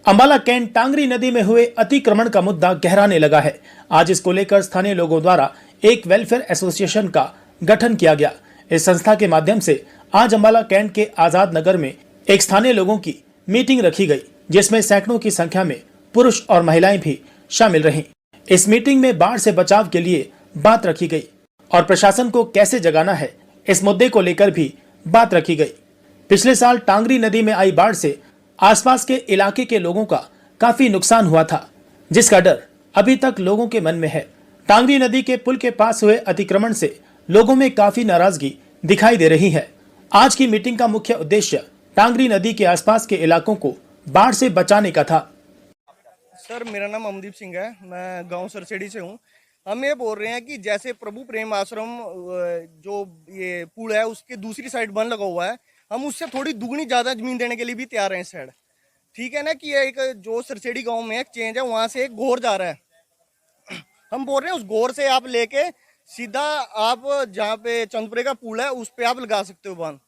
Ambala cantt Tangri नदी में हुए अतिक्रमण का मुद्दा गहराने लगा है। आज इसको लेकर स्थानीय लोगों द्वारा एक वेलफेयर एसोसिएशन का गठन किया गया। इस संस्था के माध्यम से आज अंबाला कैंट के आजाद नगर में एक स्थानीय लोगों की मीटिंग रखी गई, जिसमें सैकड़ों की संख्या में पुरुष और महिलाएं भी शामिल रहीं। इस मीटिंग में बाढ़ से बचाव के लिए बात रखी गई और प्रशासन को कैसे जगाना है, इस मुद्दे को लेकर भी बात रखी गई। पिछले साल टांगरी नदी में आई बाढ़ से आसपास के इलाके के लोगों का काफी नुकसान हुआ था, जिसका डर अभी तक लोगों के मन में है। टांगरी नदी के पुल के पास हुए अतिक्रमण से लोगों में काफी नाराजगी दिखाई दे रही है। आज की मीटिंग का मुख्य उद्देश्य टांगरी नदी के आसपास के इलाकों को बाढ़ से बचाने का था। सर, मेरा नाम अमनदीप सिंह है, मैं गांव सरसेड़ी से हूं। हम ये बोल रहे हैं कि जैसे प्रभु प्रेम आश्रम जो ये पुल है उसके दूसरी साइड बंद लगा हुआ है, हम उससे थोड़ी दुगनी ज्यादा जमीन देने के लिए भी तैयार हैं इस साइड। ठीक है ना कि एक जो सरसेड़ी गांव में एक चेंज है, वहां से एक गोर जा रहा है। हम बोल रहे हैं उस गोर से आप लेके सीधा आप जहाँ पे चंदपुरे का पुल है उस पे आप लगा सकते हो बांध।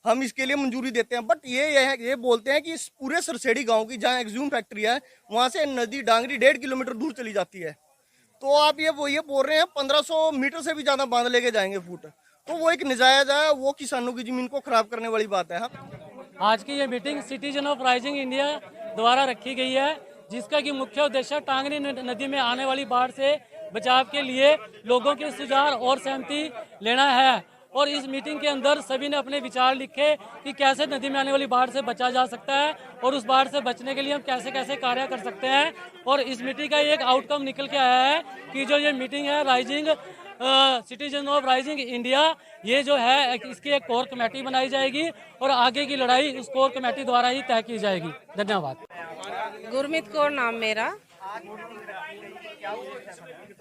हम इसके लिए मंजूरी देते हैं, बट ये बोलते हैं कि इस पूरे सरसेड़ी गांव की जहाँ एक्ज्यूम फैक्ट्री है वहां से नदी डांगरी 1.5 किलोमीटर दूर चली जाती है। तो आप ये बोल रहे हैं 1500 मीटर से भी ज्यादा बांध लेके जाएंगे फुट, तो वो एक नजायज है, वो किसानों की जमीन को खराब करने वाली बात है। आज की ये meeting citizen of rising India द्वारा रखी गई है, जिसका कि मुख्य उद्देश्य टांगरी नदी में आने वाली बाढ़ से बचाव के लिए लोगों के सुझाव और सहमति लेना है। और इस मीटिंग के अंदर सभी ने अपने विचार लिखे कि कैसे नदी में आने वाली बाढ़ से बचा जा सकता है और उस बाढ़ से बचने के लिए हम कैसे कैसे कार्य कर सकते हैं। और इस मीटिंग का एक आउटकम निकल के आया है कि जो ये मीटिंग है rising citizen of rising India, ये जो है इसकी एक कोर कमेटी बनाई जाएगी और आगे की लड़ाई उस कोर कमेटी द्वारा ही तय की जाएगी। धन्यवाद। गुरमीत कौर नाम मेरा।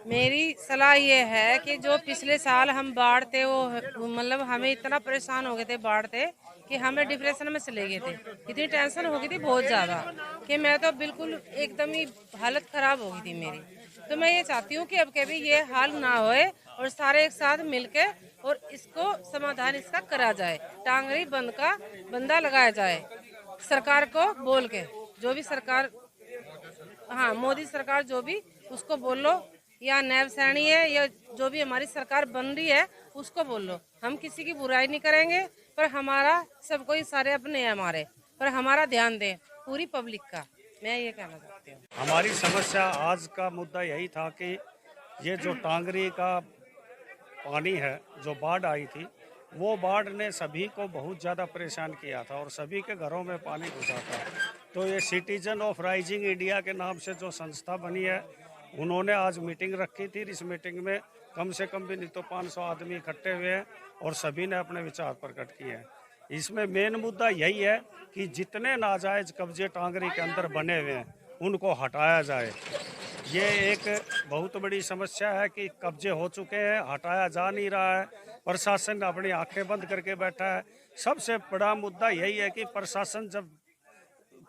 मेरी सलाह ये है कि जो पिछले साल हम बाढ़ थे वो मतलब हमें इतना परेशान हो गए थे बाढ़ थे कि हमें डिप्रेशन में चले गए थे। इतनी टेंशन हो गई थी बहुत ज़्यादा कि मैं तो बिल्कुल एकदम ही हालत ख़राब हो गई थी मेरी। तो मैं ये चाहती हूँ कि अब कभी ये हाल ना होए और सारे एक साथ मिलके और इसको समाधान इसका करा जाए। टांगरी बंद का बंदा लगाया जाए सरकार को बोल के, जो भी सरकार, हाँ मोदी सरकार जो भी, उसको बोल लो, या नैब सैनी है या जो भी हमारी सरकार बन रही है उसको बोल लो। हम किसी की बुराई नहीं करेंगे, पर हमारा सब कोई सारे अपने हैं हमारे, पर हमारा ध्यान दें पूरी पब्लिक का। मैं ये कहना चाहती हूँ। हमारी समस्या आज का मुद्दा यही था कि ये जो टांगरी का पानी है, जो बाढ़ आई थी, वो बाढ़ ने सभी को बहुत ज़्यादा परेशान किया था और सभी के घरों में पानी घुसा था। तो ये सिटीजन ऑफ राइजिंग इंडिया के नाम से जो संस्था बनी है, उन्होंने आज मीटिंग रखी थी। इस मीटिंग में कम से कम भी नहीं तो 500 आदमी इकट्ठे हुए हैं और सभी ने अपने विचार प्रकट किए हैं। इसमें मेन मुद्दा यही है कि जितने नाजायज कब्जे टांगरी के अंदर बने हुए हैं उनको हटाया जाए। ये एक बहुत बड़ी समस्या है कि कब्जे हो चुके हैं, हटाया जा नहीं रहा है, प्रशासन अपनी आंखें बंद करके बैठा है। सबसे बड़ा मुद्दा यही है कि प्रशासन जब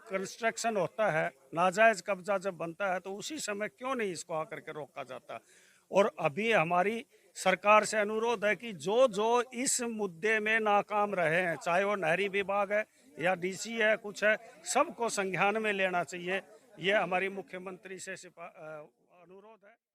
कंस्ट्रक्शन होता है, नाजायज कब्जा जब बनता है, तो उसी समय क्यों नहीं इसको आकर के रोका जाता। और अभी हमारी सरकार से अनुरोध है कि जो जो इस मुद्दे में नाकाम रहे हैं, चाहे वो नहरी विभाग है या डीसी है, कुछ है, सबको संज्ञान में लेना चाहिए। ये हमारी मुख्यमंत्री से अनुरोध है।